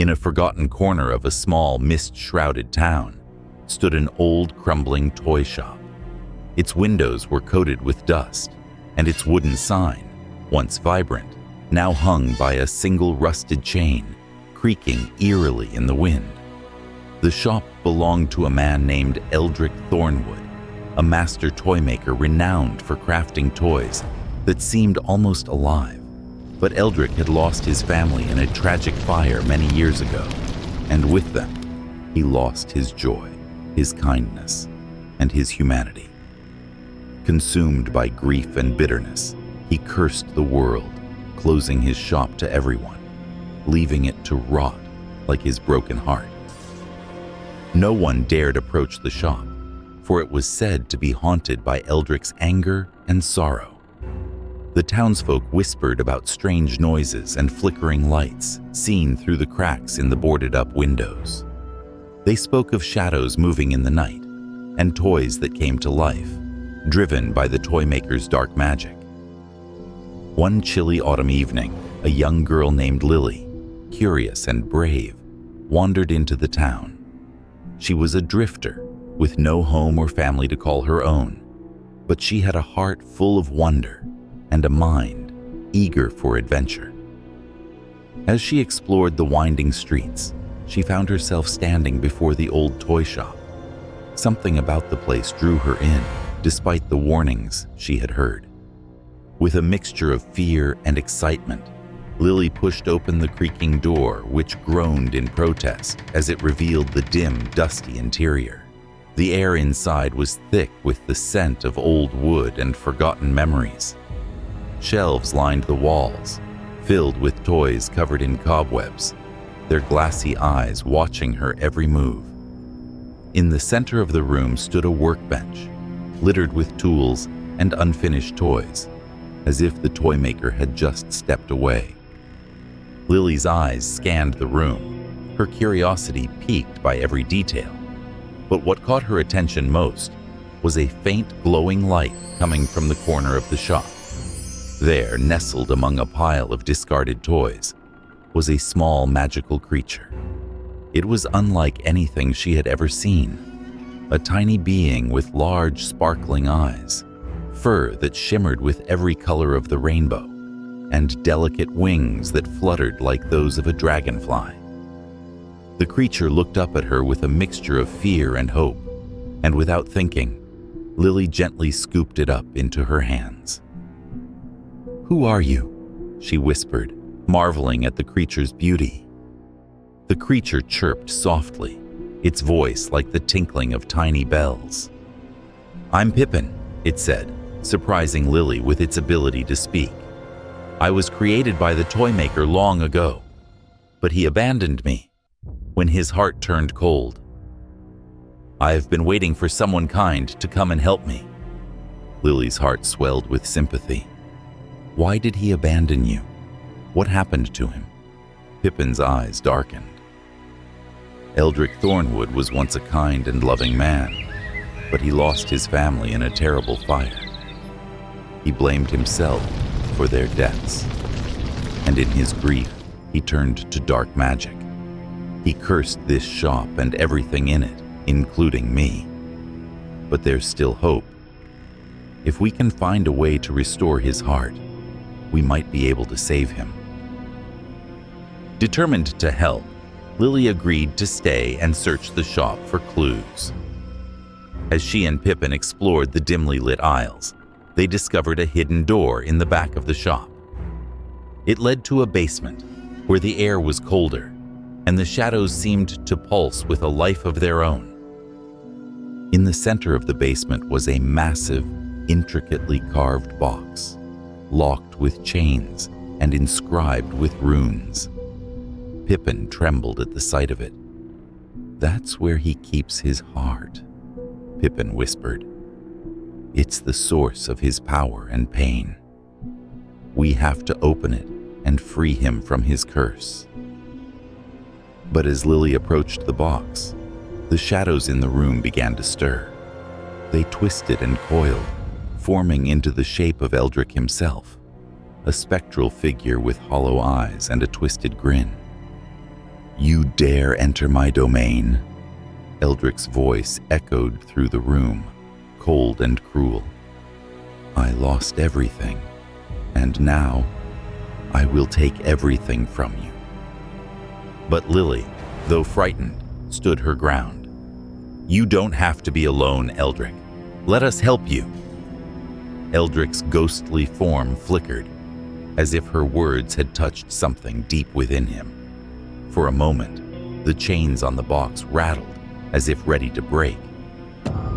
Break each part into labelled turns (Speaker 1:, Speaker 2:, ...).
Speaker 1: In a forgotten corner of a small, mist-shrouded town stood an old, crumbling toy shop. Its windows were coated with dust, and its wooden sign, once vibrant, now hung by a single rusted chain, creaking eerily in the wind. The shop belonged to a man named Eldrick Thornwood, a master toy maker renowned for crafting toys that seemed almost alive. But Eldrick had lost his family in a tragic fire many years ago, and with them, he lost his joy, his kindness, and his humanity. Consumed by grief and bitterness, he cursed the world, closing his shop to everyone, leaving it to rot like his broken heart. No one dared approach the shop, for it was said to be haunted by Eldrick's anger and sorrow. The townsfolk whispered about strange noises and flickering lights seen through the cracks in the boarded-up windows. They spoke of shadows moving in the night and toys that came to life, driven by the toy maker's dark magic. One chilly autumn evening, a young girl named Lily, curious and brave, wandered into the town. She was a drifter, with no home or family to call her own, but she had a heart full of wonder and a mind eager for adventure. As she explored the winding streets, she found herself standing before the old toy shop. Something about the place drew her in, despite the warnings she had heard. With a mixture of fear and excitement, Lily pushed open the creaking door, which groaned in protest as it revealed the dim, dusty interior. The air inside was thick with the scent of old wood and forgotten memories. Shelves lined the walls, filled with toys covered in cobwebs, their glassy eyes watching her every move. In the center of the room stood a workbench, littered with tools and unfinished toys, as if the toy maker had just stepped away. Lily's eyes scanned the room, her curiosity piqued by every detail. But what caught her attention most was a faint glowing light coming from the corner of the shop. There, nestled among a pile of discarded toys, was a small magical creature. It was unlike anything she had ever seen. A tiny being with large, sparkling eyes, fur that shimmered with every color of the rainbow, and delicate wings that fluttered like those of a dragonfly. The creature looked up at her with a mixture of fear and hope, and without thinking, Lily gently scooped it up into her hands. "Who are you?" she whispered, marveling at the creature's beauty. The creature chirped softly, its voice like the tinkling of tiny bells. "I'm Pippin," it said, surprising Lily with its ability to speak. "I was created by the toy maker long ago, but he abandoned me when his heart turned cold. I have been waiting for someone kind to come and help me." Lily's heart swelled with sympathy. Why did he abandon you? What happened to him? Pippin's eyes darkened. Eldrick Thornwood was once a kind and loving man, but he lost his family in a terrible fire. He blamed himself for their deaths, and in his grief, he turned to dark magic. He cursed this shop and everything in it, including me. But there's still hope. If we can find a way to restore his heart, we might be able to save him. Determined to help, Lily agreed to stay and search the shop for clues. As she and Pippin explored the dimly lit aisles, they discovered a hidden door in the back of the shop. It led to a basement where the air was colder and the shadows seemed to pulse with a life of their own. In the center of the basement was a massive, intricately carved box, locked with chains and inscribed with runes. Pippin trembled at the sight of it. "That's where he keeps his heart," Pippin whispered. "It's the source of his power and pain. We have to open it and free him from his curse." But as Lily approached the box, the shadows in the room began to stir. They twisted and coiled, forming into the shape of Eldrick himself, a spectral figure with hollow eyes and a twisted grin. "You dare enter my domain?" Eldric's voice echoed through the room, cold and cruel. "I lost everything, and now I will take everything from you." But Lily, though frightened, stood her ground. "You don't have to be alone, Eldric. Let us help you." Eldric's ghostly form flickered, as if her words had touched something deep within him. For a moment, the chains on the box rattled, as if ready to break.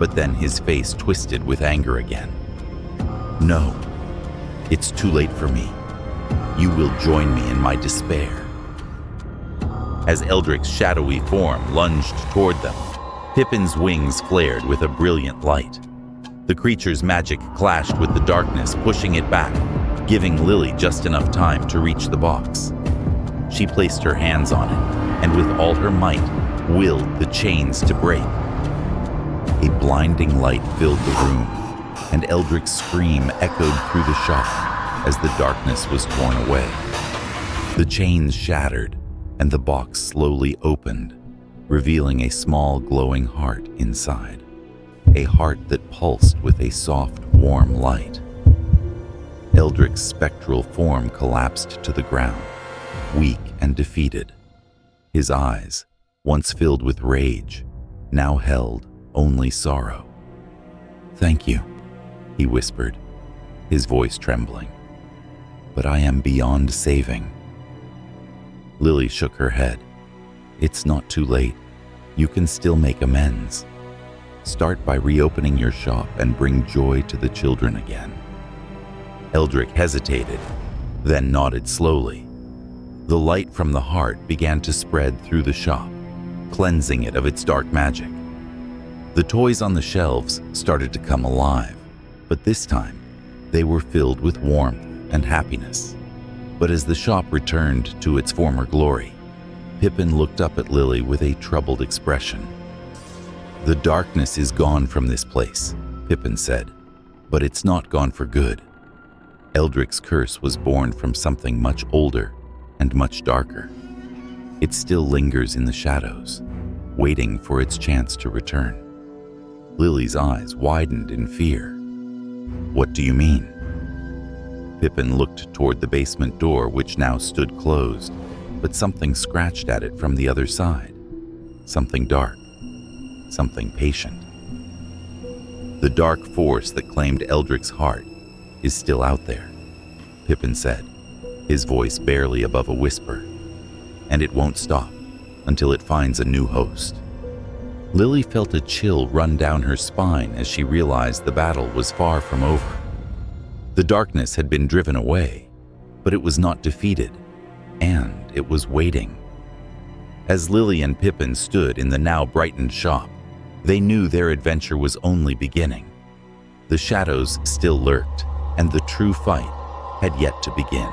Speaker 1: But then his face twisted with anger again. "No, it's too late for me. You will join me in my despair." As Eldric's shadowy form lunged toward them, Pippin's wings flared with a brilliant light. The creature's magic clashed with the darkness, pushing it back, giving Lily just enough time to reach the box. She placed her hands on it, and with all her might, willed the chains to break. A blinding light filled the room, and Eldric's scream echoed through the shop as the darkness was torn away. The chains shattered, and the box slowly opened, revealing a small glowing heart inside, a heart that pulsed with a soft, warm light. Eldric's spectral form collapsed to the ground, weak and defeated. His eyes, once filled with rage, now held only sorrow. "Thank you," he whispered, his voice trembling. "But I am beyond saving." Lily shook her head. "It's not too late. You can still make amends. Start by reopening your shop and bring joy to the children again." Eldric hesitated, then nodded slowly. The light from the heart began to spread through the shop, cleansing it of its dark magic. The toys on the shelves started to come alive, but this time they were filled with warmth and happiness. But as the shop returned to its former glory, Pippin looked up at Lily with a troubled expression. "The darkness is gone from this place," Pippin said, "but it's not gone for good. Eldric's curse was born from something much older and much darker. It still lingers in the shadows, waiting for its chance to return." Lily's eyes widened in fear. "What do you mean?" Pippin looked toward the basement door, which now stood closed, but something scratched at it from the other side. Something dark, something patient. "The dark force that claimed Eldric's heart is still out there," Pippin said, his voice barely above a whisper. "And it won't stop until it finds a new host." Lily felt a chill run down her spine as she realized the battle was far from over. The darkness had been driven away, but it was not defeated, and it was waiting. As Lily and Pippin stood in the now brightened shop, they knew their adventure was only beginning. The shadows still lurked, and the true fight had yet to begin.